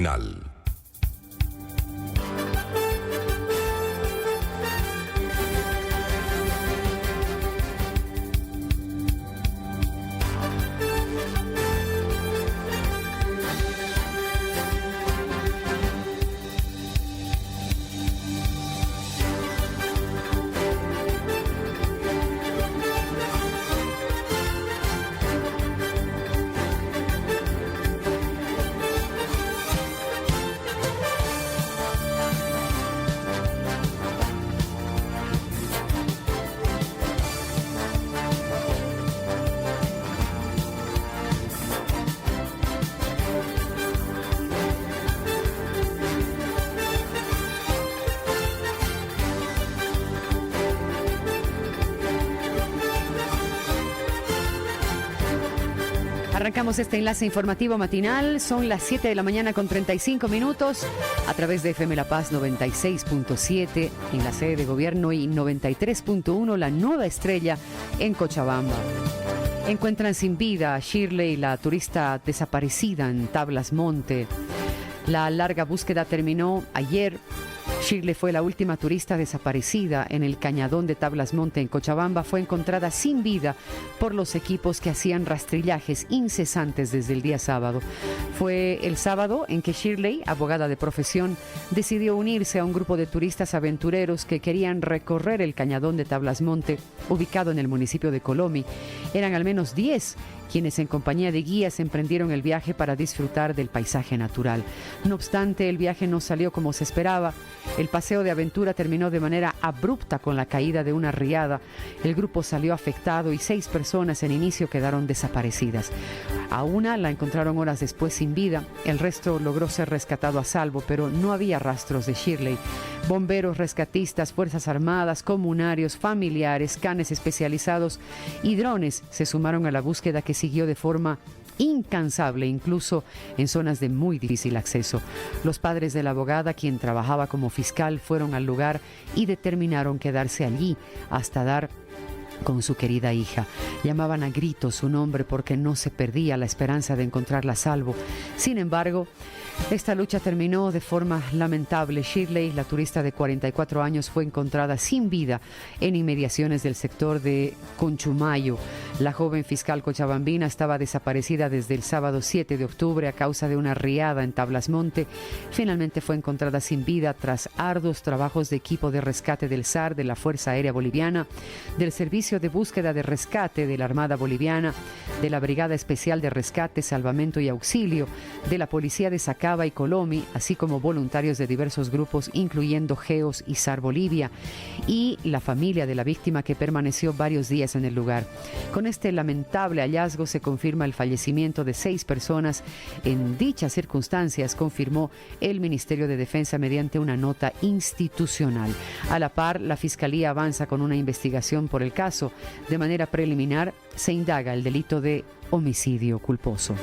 matinal. Arrancamos este enlace informativo matinal, son las 7 de la mañana con 35 minutos, a través de FM La Paz 96.7 en la sede de gobierno y 93.1 La Nueva Estrella en Cochabamba. Encuentran sin vida a Shirley, la turista desaparecida en Tablas Monte. La larga búsqueda terminó ayer. Shirley fue la última turista desaparecida en el cañadón de Tablas Monte en Cochabamba. Fue encontrada sin vida por los equipos que hacían rastrillajes incesantes desde el día sábado. Fue el sábado en que Shirley, abogada de profesión, decidió unirse a un grupo de turistas aventureros que querían recorrer el cañadón de Tablas Monte, ubicado en el municipio de Colomi. Eran al menos 10 quienes en compañía de guías emprendieron el viaje para disfrutar del paisaje natural. No obstante, el viaje no salió como se esperaba. El paseo de aventura terminó de manera abrupta con la caída de una riada. El grupo salió afectado y 6 personas en inicio quedaron desaparecidas. A una la encontraron horas después sin vida. El resto logró ser rescatado a salvo, pero no había rastros de Shirley. Bomberos, rescatistas, fuerzas armadas, comunarios, familiares, canes especializados y drones se sumaron a la búsqueda que siguió de forma incansable, incluso en zonas de muy difícil acceso. Los padres de la abogada, quien trabajaba como fiscal, fueron al lugar y determinaron quedarse allí hasta dar con su querida hija. Llamaban a gritos su nombre porque no se perdía la esperanza de encontrarla a salvo. Sin embargo, esta lucha terminó de forma lamentable. Shirley, la turista de 44 años, fue encontrada sin vida en inmediaciones del sector de Conchumayo. La joven fiscal cochabambina estaba desaparecida desde el sábado 7 de octubre a causa de una riada en Tablas Monte. Finalmente fue encontrada sin vida tras arduos trabajos de equipo de rescate del SAR, de la Fuerza Aérea Boliviana, del Servicio de Búsqueda de Rescate de la Armada Boliviana, de la Brigada Especial de Rescate, Salvamento y Auxilio, de la Policía de Sacaba y Colomi, así como voluntarios de diversos grupos, incluyendo GEOS y SAR Bolivia, y la familia de la víctima, que permaneció varios días en el lugar. Con este lamentable hallazgo se confirma el fallecimiento de 6 personas. En dichas circunstancias, confirmó el Ministerio de Defensa mediante una nota institucional. A la par, la Fiscalía avanza con una investigación por el caso. De manera preliminar, se indaga el delito de homicidio culposo.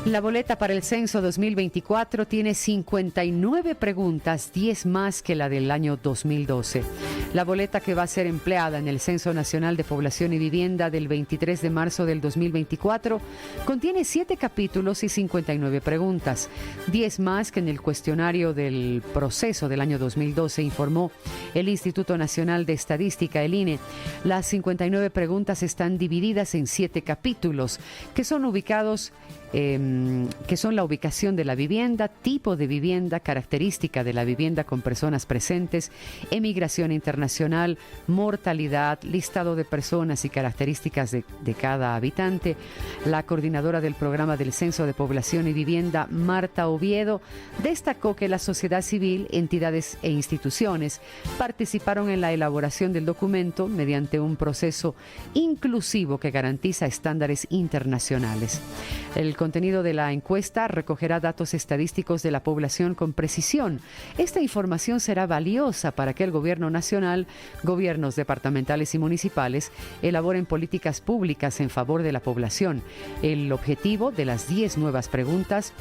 La boleta para el censo 2024 tiene 59 preguntas, 10 más que la del año 2012. La boleta, que va a ser empleada en el Censo Nacional de Población y Vivienda del 23 de marzo del 2024, contiene 7 capítulos y 59 preguntas, 10 más que en el cuestionario del proceso del año 2012, informó el Instituto Nacional de Estadística, el INE. Las 59 preguntas están divididas en 7 capítulos, que son ubicados que son la ubicación de la vivienda, tipo de vivienda, característica de la vivienda con personas presentes, emigración internacional, mortalidad, listado de personas y características de cada habitante. La coordinadora del programa del Censo de Población y Vivienda, Marta Oviedo, destacó que la sociedad civil, entidades e instituciones participaron en la elaboración del documento mediante un proceso inclusivo que garantiza estándares internacionales. El contenido de la encuesta recogerá datos estadísticos de la población con precisión. Esta información será valiosa para que el Gobierno nacional, gobiernos departamentales y municipales elaboren políticas públicas en favor de la población. El objetivo de las 10 nuevas preguntas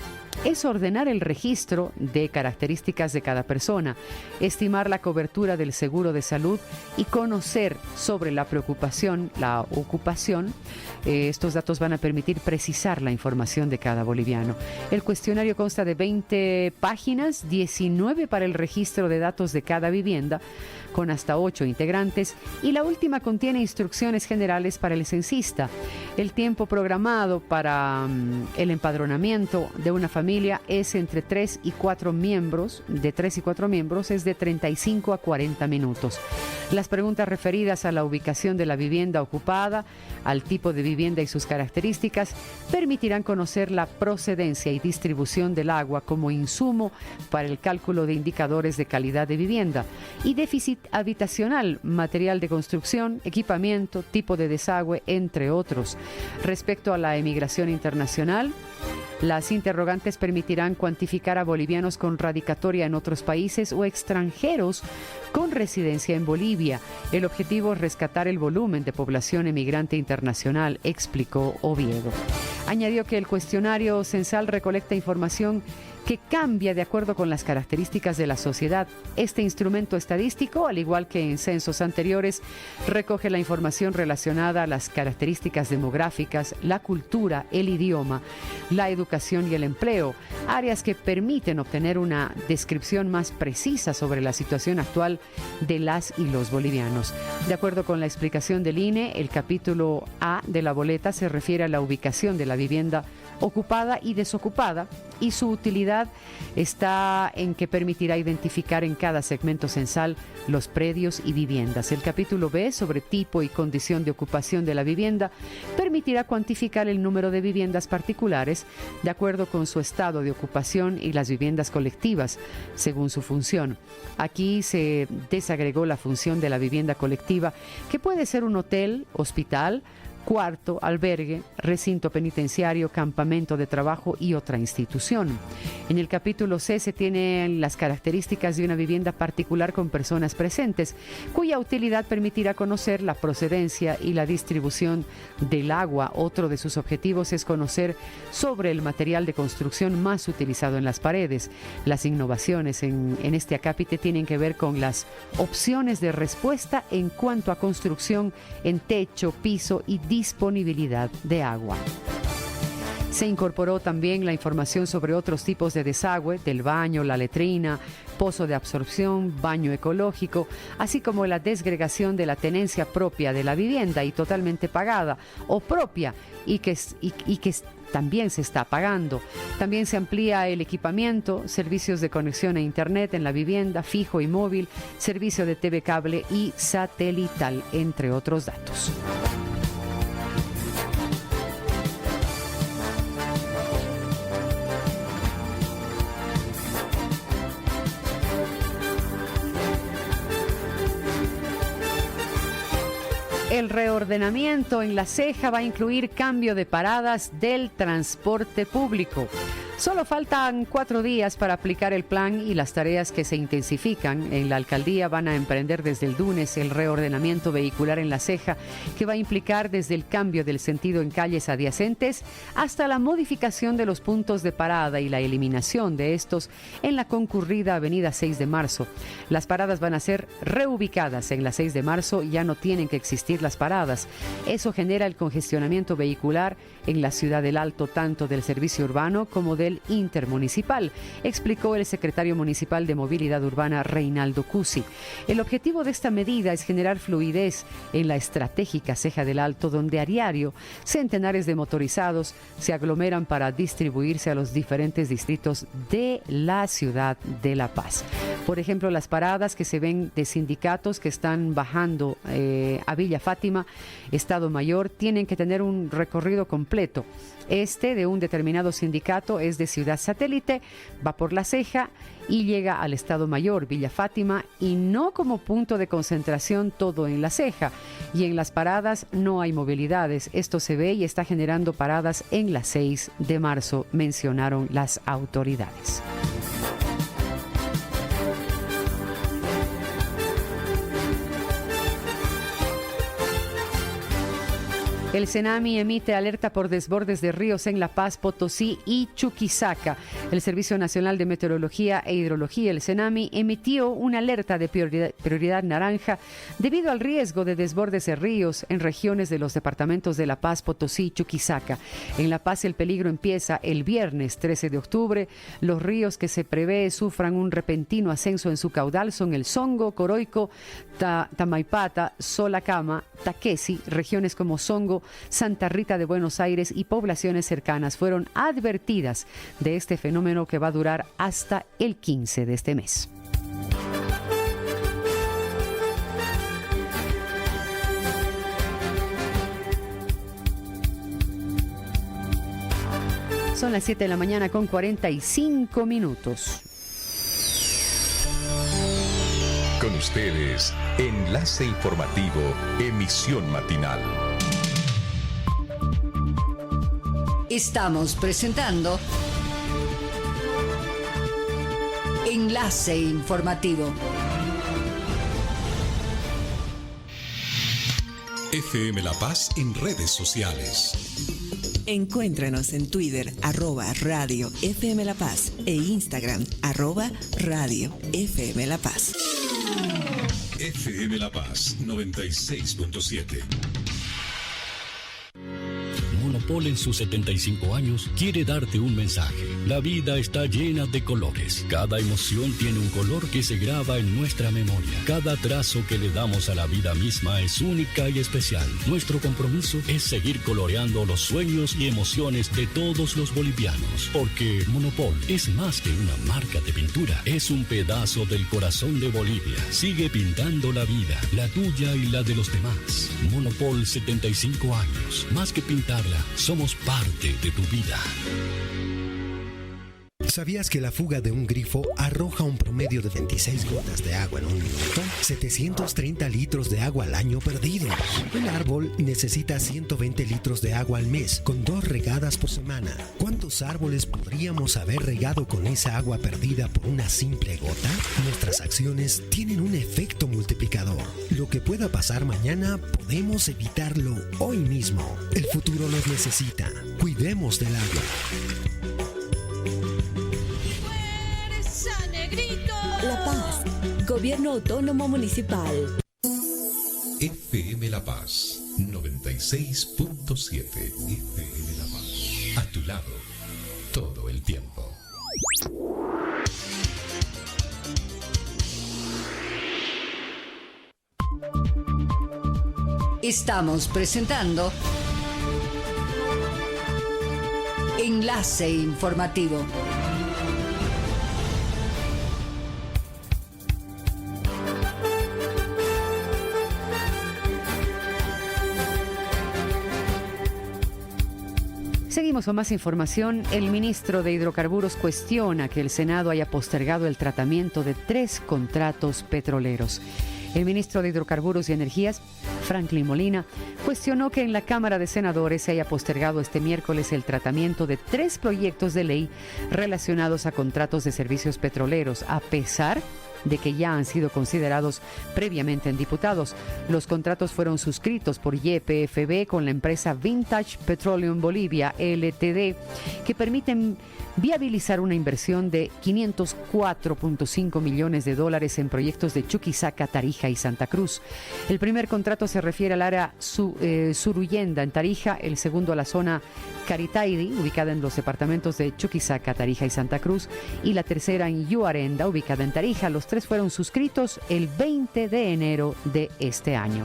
es ordenar el registro de características de cada persona, estimar la cobertura del seguro de salud y conocer sobre la preocupación, la ocupación. Estos datos van a permitir precisar la información de cada boliviano. El cuestionario consta de 20 páginas, 19 para el registro de datos de cada vivienda, con hasta 8 integrantes, y la última contiene instrucciones generales para el censista. El tiempo programado para el empadronamiento de una familia es entre 3 y 4 miembros, es de 35 a 40 minutos. Las preguntas referidas a la ubicación de la vivienda ocupada, al tipo de vivienda y sus características, permitirán conocer la procedencia y distribución del agua como insumo para el cálculo de indicadores de calidad de vivienda y déficit habitacional, material de construcción, equipamiento, tipo de desagüe, entre otros. Respecto a la emigración internacional, las interrogantes permitirán cuantificar a bolivianos con radicatoria en otros países o extranjeros con residencia en Bolivia. El objetivo es rescatar el volumen de población emigrante internacional, explicó Oviedo. Añadió que el cuestionario censal recolecta información que cambia de acuerdo con las características de la sociedad. Este instrumento estadístico, al igual que en censos anteriores, recoge la información relacionada a las características demográficas, la cultura, el idioma, la educación y el empleo, áreas que permiten obtener una descripción más precisa sobre la situación actual de las y los bolivianos. De acuerdo con la explicación del INE, el capítulo A de la boleta se refiere a la ubicación de la vivienda ocupada y desocupada, y su utilidad está en que permitirá identificar en cada segmento censal los predios y viviendas. El capítulo B, sobre tipo y condición de ocupación de la vivienda, permitirá cuantificar el número de viviendas particulares de acuerdo con su estado de ocupación y las viviendas colectivas según su función. Aquí se desagregó la función de la vivienda colectiva, que puede ser un hotel, hospital, cuarto, albergue, recinto penitenciario, campamento de trabajo y otra institución. En el capítulo C se tienen las características de una vivienda particular con personas presentes, cuya utilidad permitirá conocer la procedencia y la distribución del agua. Otro de sus objetivos es conocer sobre el material de construcción más utilizado en las paredes. Las innovaciones en este acápite tienen que ver con las opciones de respuesta en cuanto a construcción en techo, piso y disponibilidad de agua. Se incorporó también la información sobre otros tipos de desagüe, del baño, la letrina, pozo de absorción, baño ecológico, así como la desgregación de la tenencia propia de la vivienda y totalmente pagada o propia y que también se está pagando. También se amplía el equipamiento, servicios de conexión a Internet en la vivienda, fijo y móvil, servicio de TV cable y satelital, entre otros datos. El reordenamiento en La Ceja va a incluir cambio de paradas del transporte público. Solo faltan 4 días para aplicar el plan y las tareas que se intensifican en la alcaldía van a emprender desde el lunes el reordenamiento vehicular en La Ceja, que va a implicar desde el cambio del sentido en calles adyacentes hasta la modificación de los puntos de parada y la eliminación de estos en la concurrida avenida 6 de marzo. Las paradas van a ser reubicadas en la 6 de marzo, ya no tienen que existir las paradas. Eso genera el congestionamiento vehicular en la ciudad del Alto, tanto del servicio urbano como del intermunicipal, explicó el secretario municipal de Movilidad Urbana, Reinaldo Cusi. El objetivo de esta medida es generar fluidez en la estratégica Ceja del Alto, donde a diario centenares de motorizados se aglomeran para distribuirse a los diferentes distritos de la ciudad de La Paz. Por ejemplo, las paradas que se ven de sindicatos que están bajando a Villa Fátima, Estado Mayor, tienen que tener un recorrido completo. Este de un determinado sindicato es de Ciudad Satélite, va por La Ceja y llega al Estado Mayor, Villa Fátima, y no como punto de concentración todo en La Ceja. Y en las paradas no hay movilidades. Esto se ve y está generando paradas en la 6 de marzo, mencionaron las autoridades. El Senami emite alerta por desbordes de ríos en La Paz, Potosí y Chuquisaca. El Servicio Nacional de Meteorología e Hidrología, el Senami, emitió una alerta de prioridad naranja debido al riesgo de desbordes de ríos en regiones de los departamentos de La Paz, Potosí y Chuquisaca. En La Paz el peligro empieza el viernes 13 de octubre. Los ríos que se prevé sufran un repentino ascenso en su caudal son el Songo, Coroico, Tamaipata, Solacama, Taquesi. Regiones como Songo, Santa Rita de Buenos Aires y poblaciones cercanas fueron advertidas de este fenómeno que va a durar hasta el 15 de este mes. Son las 7 de la mañana con 45 minutos. Con ustedes, Enlace Informativo, emisión matinal. Estamos presentando Enlace Informativo. FM La Paz en redes sociales. Encuéntranos en Twitter, @Radio FM La Paz e Instagram, @Radio FM La Paz. FM La Paz 96.7. Monopol en sus 75 años quiere darte un mensaje. La vida está llena de colores. Cada emoción tiene un color que se graba en nuestra memoria. Cada trazo que le damos a la vida misma es única y especial. Nuestro compromiso es seguir coloreando los sueños y emociones de todos los bolivianos. Porque Monopol es más que una marca de pintura. Es un pedazo del corazón de Bolivia. Sigue pintando la vida, la tuya y la de los demás. Monopol 75 años. Más que pintarla, somos parte de tu vida. ¿Sabías que la fuga de un grifo arroja un promedio de 26 gotas de agua en un minuto? 730 litros de agua al año perdidos. Un árbol necesita 120 litros de agua al mes, con 2 regadas por semana. ¿Cuántos árboles podríamos haber regado con esa agua perdida por una simple gota? Nuestras acciones tienen un efecto multiplicador. Lo que pueda pasar mañana, podemos evitarlo hoy mismo. El futuro nos necesita. Cuidemos del agua. La Paz, Gobierno Autónomo Municipal. FM La Paz 96.7. FM La Paz. A tu lado, todo el tiempo. Estamos presentando Enlace Informativo. Seguimos con más información. El ministro de Hidrocarburos cuestiona que el Senado haya postergado el tratamiento de 3 contratos petroleros. El ministro de Hidrocarburos y Energías, Franklin Molina, cuestionó que en la Cámara de Senadores se haya postergado este miércoles el tratamiento de 3 proyectos de ley relacionados a contratos de servicios petroleros, a pesar de que ya han sido considerados previamente en diputados. Los contratos fueron suscritos por YPFB con la empresa Vintage Petroleum Bolivia, LTD, que permiten viabilizar una inversión de $504.5 millones en proyectos de Chuquisaca, Tarija y Santa Cruz. El primer contrato se refiere al área Suruyenda en Tarija, el segundo a la zona Caritaidi, ubicada en los departamentos de Chuquisaca, Tarija y Santa Cruz, y la tercera en Yuarenda, ubicada en Tarija. Los 3 fueron suscritos el 20 de enero de este año.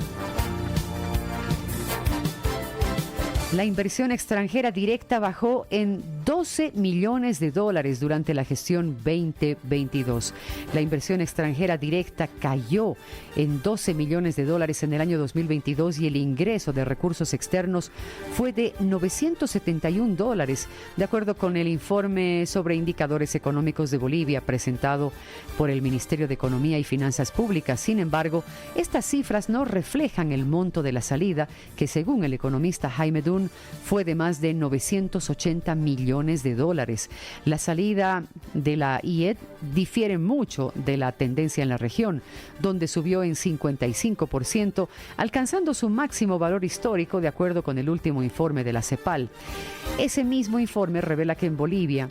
La inversión extranjera directa bajó en 12 millones de dólares durante la gestión 2022. La inversión extranjera directa cayó en 12 millones de dólares en el año 2022 y el ingreso de recursos externos fue de 971 dólares, de acuerdo con el informe sobre indicadores económicos de Bolivia presentado por el Ministerio de Economía y Finanzas Públicas. Sin embargo, estas cifras no reflejan el monto de la salida, que según el economista Jaime Dunn fue de más de 980 millones de dólares. La salida de la IED difiere mucho de la tendencia en la región, donde subió en 55%, alcanzando su máximo valor histórico de acuerdo con el último informe de la CEPAL. Ese mismo informe revela que en Bolivia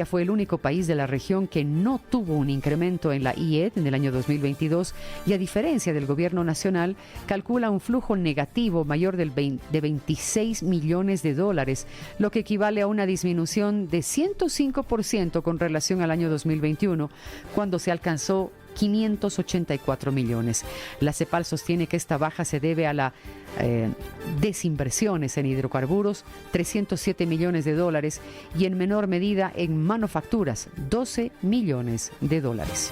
fue el único país de la región que no tuvo un incremento en la IED en el año 2022 y, a diferencia del gobierno nacional, calcula un flujo negativo mayor de 26 millones de dólares, lo que equivale a una disminución de 105% con relación al año 2021, cuando se alcanzó 584 millones. La CEPAL sostiene que esta baja se debe a la desinversiones en hidrocarburos, 307 millones de dólares, y en menor medida en manufacturas, 12 millones de dólares.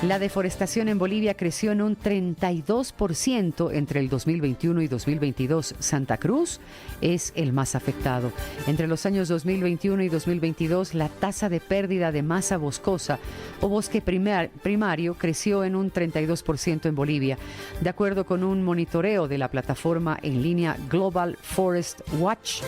La deforestación en Bolivia creció en un 32% entre el 2021 y 2022. Santa Cruz es el más afectado. Entre los años 2021 y 2022, la tasa de pérdida de masa boscosa o bosque primario creció en un 32% en Bolivia, de acuerdo con un monitoreo de la plataforma en línea Global Forest Watch.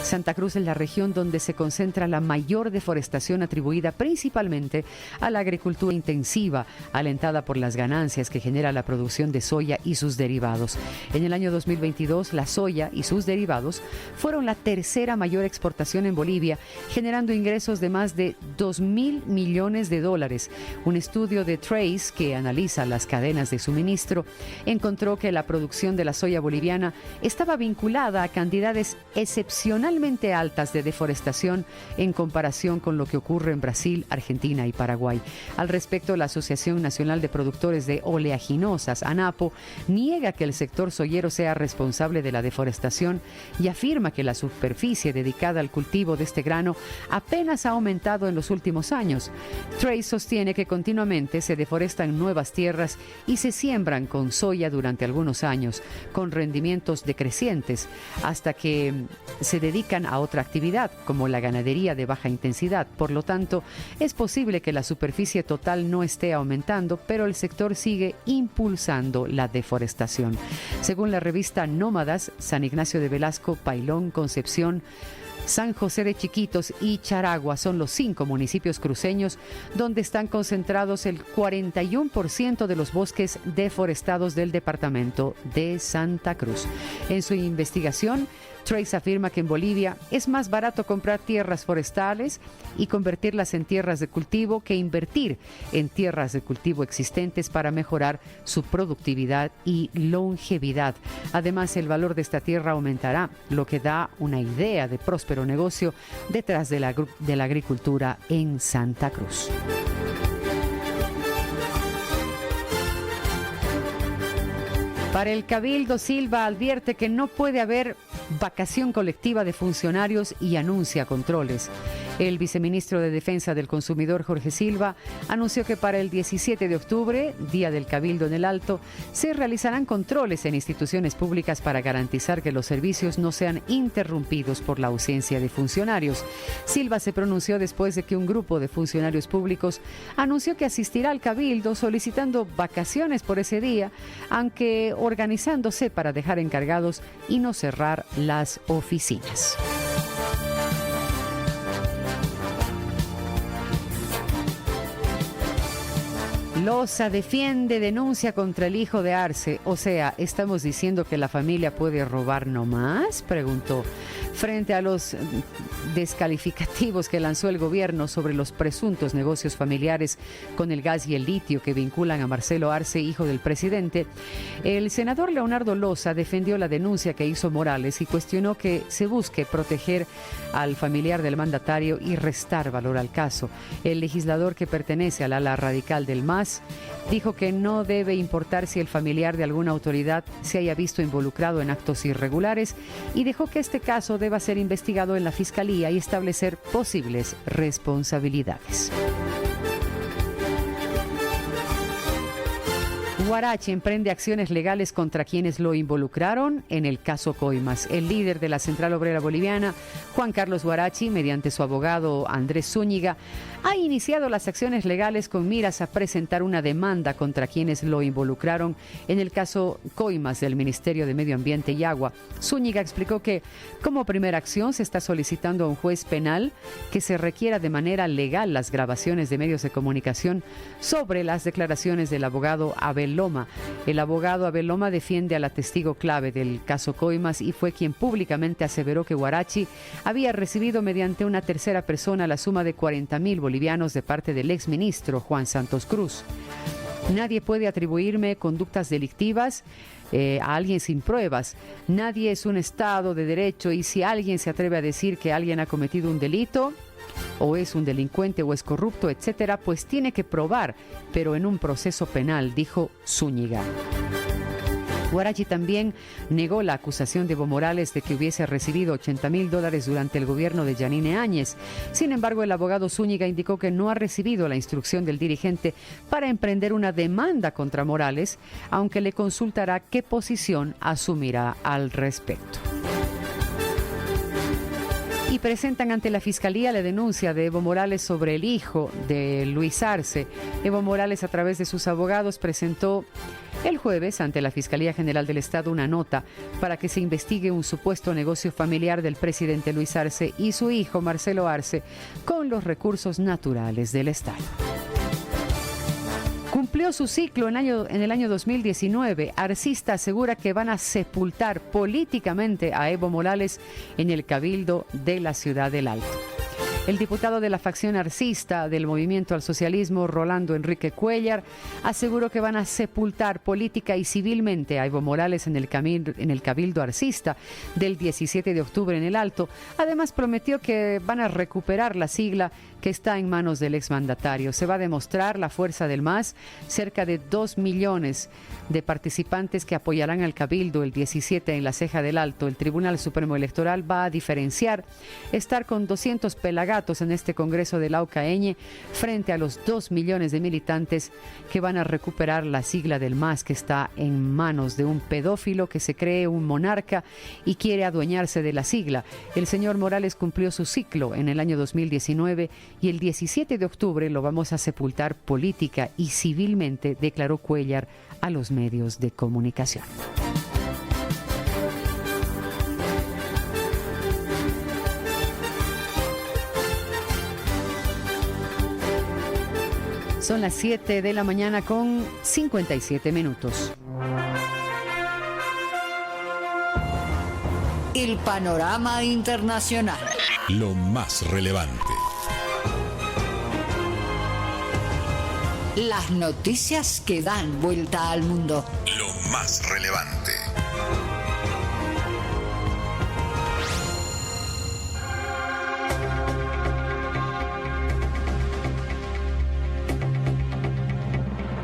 Santa Cruz es la región donde se concentra la mayor deforestación, atribuida principalmente a la agricultura intensiva, alentada por las ganancias que genera la producción de soya y sus derivados. En el año 2022, la soya y sus derivados fueron la tercera mayor exportación en Bolivia, generando ingresos de más de 2.000 millones de dólares. Un estudio de Trace, que analiza las cadenas de suministro, encontró que la producción de la soya boliviana estaba vinculada a cantidades excepcionalmente altas de deforestación en comparación con lo que ocurre en Brasil, Argentina y Paraguay. Al respecto, la Asociación Nacional de Productores de Oleaginosas, ANAPO, niega que el sector soyero sea responsable de la deforestación y afirma que la superficie dedicada al cultivo de este grano apenas ha aumentado en los últimos años. Trace sostiene que continuamente se deforestan nuevas tierras y se siembran con soya durante algunos años, con rendimientos decrecientes, hasta que se dedican a otra actividad, como la ganadería de baja intensidad. Por lo tanto, es posible que la superficie total no esté aumentando, pero el sector sigue impulsando la deforestación. Según la revista Nómadas, San Ignacio de Velasco, Pailón, Concepción, San José de Chiquitos y Charagua son los 5 municipios cruceños donde están concentrados el 41% de los bosques deforestados del departamento de Santa Cruz. En su investigación, Trace afirma que en Bolivia es más barato comprar tierras forestales y convertirlas en tierras de cultivo que invertir en tierras de cultivo existentes para mejorar su productividad y longevidad. Además, el valor de esta tierra aumentará, lo que da una idea de próspero negocio detrás de la agricultura en Santa Cruz. Para el Cabildo, Silva advierte que no puede haber vacación colectiva de funcionarios y anuncia controles. El viceministro de Defensa del Consumidor, Jorge Silva, anunció que para el 17 de octubre, Día del Cabildo en el Alto, se realizarán controles en instituciones públicas para garantizar que los servicios no sean interrumpidos por la ausencia de funcionarios. Silva se pronunció después de que un grupo de funcionarios públicos anunció que asistirá al Cabildo solicitando vacaciones por ese día, aunque organizándose para dejar encargados y no cerrar las oficinas. Loza defiende denuncia contra el hijo de Arce. O sea, ¿estamos diciendo que la familia puede robar nomás?, preguntó. frente a los descalificativos que lanzó el gobierno sobre los presuntos negocios familiares con el gas y el litio que vinculan a Marcelo Arce, hijo del presidente. El senador Leonardo Loza defendió la denuncia que hizo Morales y cuestionó que se busque proteger al familiar del mandatario y restar valor al caso. El legislador, que pertenece al ala radical del MAS, dijo que no debe importar si el familiar de alguna autoridad se haya visto involucrado en actos irregulares y dejó que este caso deba ser investigado en la Fiscalía y establecer posibles responsabilidades. Huarachi emprende acciones legales contra quienes lo involucraron en el caso Coimas. El líder de la Central Obrera Boliviana, Juan Carlos Huarachi, mediante su abogado Andrés Zúñiga, ha iniciado las acciones legales con miras a presentar una demanda contra quienes lo involucraron en el caso Coimas del Ministerio de Medio Ambiente y Agua. Zúñiga explicó que, como primera acción, se está solicitando a un juez penal que se requiera de manera legal las grabaciones de medios de comunicación sobre las declaraciones del abogado Abel Loma. El abogado Abel Loma defiende a la testigo clave del caso Coimas y fue quien públicamente aseveró que Huarachi había recibido mediante una tercera persona la suma de 40.000 bolivianos de parte del exministro Juan Santos Cruz. Nadie puede atribuirme conductas delictivas a alguien sin pruebas. Nadie es un Estado de derecho y si alguien se atreve a decir que alguien ha cometido un delito o es un delincuente o es corrupto, etcétera, pues tiene que probar, pero en un proceso penal, dijo Zúñiga. Huarachi también negó la acusación de Evo Morales de que hubiese recibido $80.000 durante el gobierno de Yanine Áñez. Sin embargo, el abogado Zúñiga indicó que no ha recibido la instrucción del dirigente para emprender una demanda contra Morales, aunque le consultará qué posición asumirá al respecto. Y presentan ante la Fiscalía la denuncia de Evo Morales sobre el hijo de Luis Arce. Evo Morales, a través de sus abogados, presentó el jueves ante la Fiscalía General del Estado una nota para que se investigue un supuesto negocio familiar del presidente Luis Arce y su hijo Marcelo Arce con los recursos naturales del Estado. Cumplió su ciclo en el año 2019. Arcista asegura que van a sepultar políticamente a Evo Morales en el Cabildo de la Ciudad del Alto. El diputado de la facción arcista del Movimiento al Socialismo, Rolando Enrique Cuéllar, aseguró que van a sepultar política y civilmente a Evo Morales en el Cabildo Arcista del 17 de octubre en el Alto. Además, prometió que van a recuperar la sigla que está en manos del exmandatario. Se va a demostrar la fuerza del MAS, cerca de 2 millones de participantes que apoyarán al Cabildo el 17 en la Ceja del Alto. El Tribunal Supremo Electoral va a diferenciar estar con 200 pelagatos en este Congreso del Aucaeñe frente a los 2 millones de militantes que van a recuperar la sigla del MAS, que está en manos de un pedófilo que se cree un monarca y quiere adueñarse de la sigla. El señor Morales cumplió su ciclo en el año 2019 y el 17 de octubre lo vamos a sepultar política y civilmente, declaró Cuéllar a los medios de comunicación. Son las 7 de la mañana con 57 minutos. El panorama internacional. Lo más relevante. Las noticias que dan vuelta al mundo. Lo más relevante.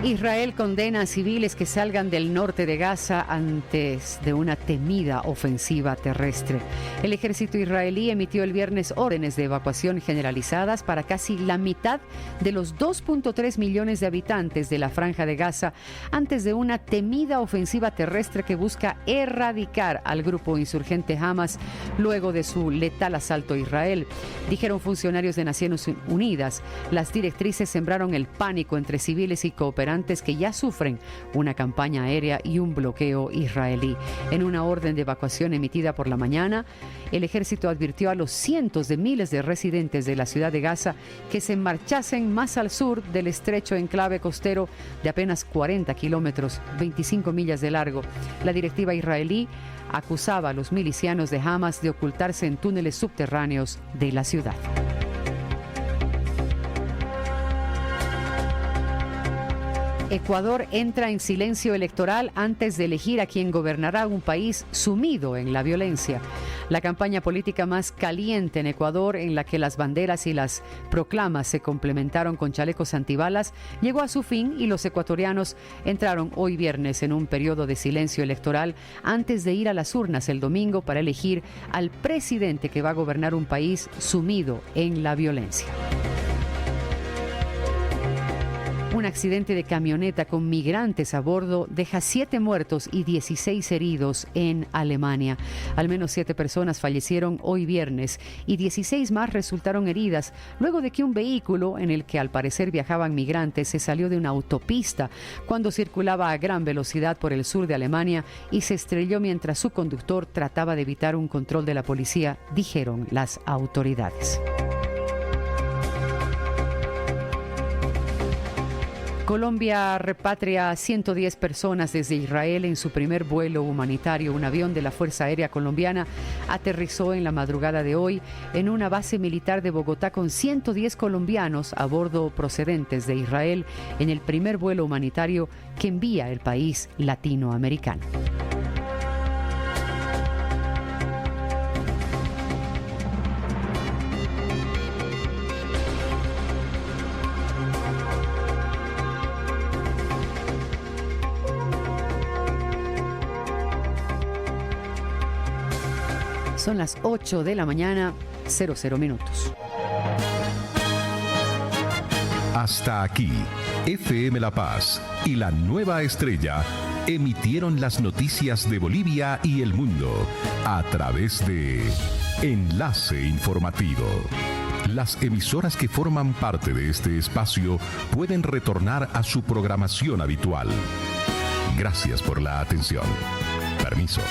Israel condena a civiles que salgan del norte de Gaza antes de una temida ofensiva terrestre. El ejército israelí emitió el viernes órdenes de evacuación generalizadas para casi la mitad de los 2.3 millones de habitantes de la Franja de Gaza antes de una temida ofensiva terrestre que busca erradicar al grupo insurgente Hamas luego de su letal asalto a Israel. Dijeron funcionarios de Naciones Unidas, las directrices sembraron el pánico entre civiles y cooperantes migrantes que ya sufren una campaña aérea y un bloqueo israelí. En una orden de evacuación emitida por la mañana, el ejército advirtió a los cientos de miles de residentes de la ciudad de Gaza que se marchasen más al sur del estrecho enclave costero de apenas 40 kilómetros, 25 millas de largo. La directiva israelí acusaba a los milicianos de Hamas de ocultarse en túneles subterráneos de la ciudad. Ecuador entra en silencio electoral antes de elegir a quien gobernará un país sumido en la violencia. La campaña política más caliente en Ecuador, en la que las banderas y las proclamas se complementaron con chalecos antibalas, llegó a su fin y los ecuatorianos entraron hoy viernes en un periodo de silencio electoral antes de ir a las urnas el domingo para elegir al presidente que va a gobernar un país sumido en la violencia. Un accidente de camioneta con migrantes a bordo deja 7 muertos y 16 heridos en Alemania. Al menos 7 personas fallecieron hoy viernes y 16 más resultaron heridas luego de que un vehículo en el que al parecer viajaban migrantes se salió de una autopista cuando circulaba a gran velocidad por el sur de Alemania y se estrelló mientras su conductor trataba de evitar un control de la policía, dijeron las autoridades. Colombia repatria a 110 personas desde Israel en su primer vuelo humanitario. Un avión de la Fuerza Aérea Colombiana aterrizó en la madrugada de hoy en una base militar de Bogotá con 110 colombianos a bordo procedentes de Israel en el primer vuelo humanitario que envía el país latinoamericano. Son las 8 de la mañana, 00 minutos. Hasta aquí, FM La Paz y la Nueva Estrella emitieron las noticias de Bolivia y el mundo a través de Enlace Informativo. Las emisoras que forman parte de este espacio pueden retornar a su programación habitual. Gracias por la atención. Permiso.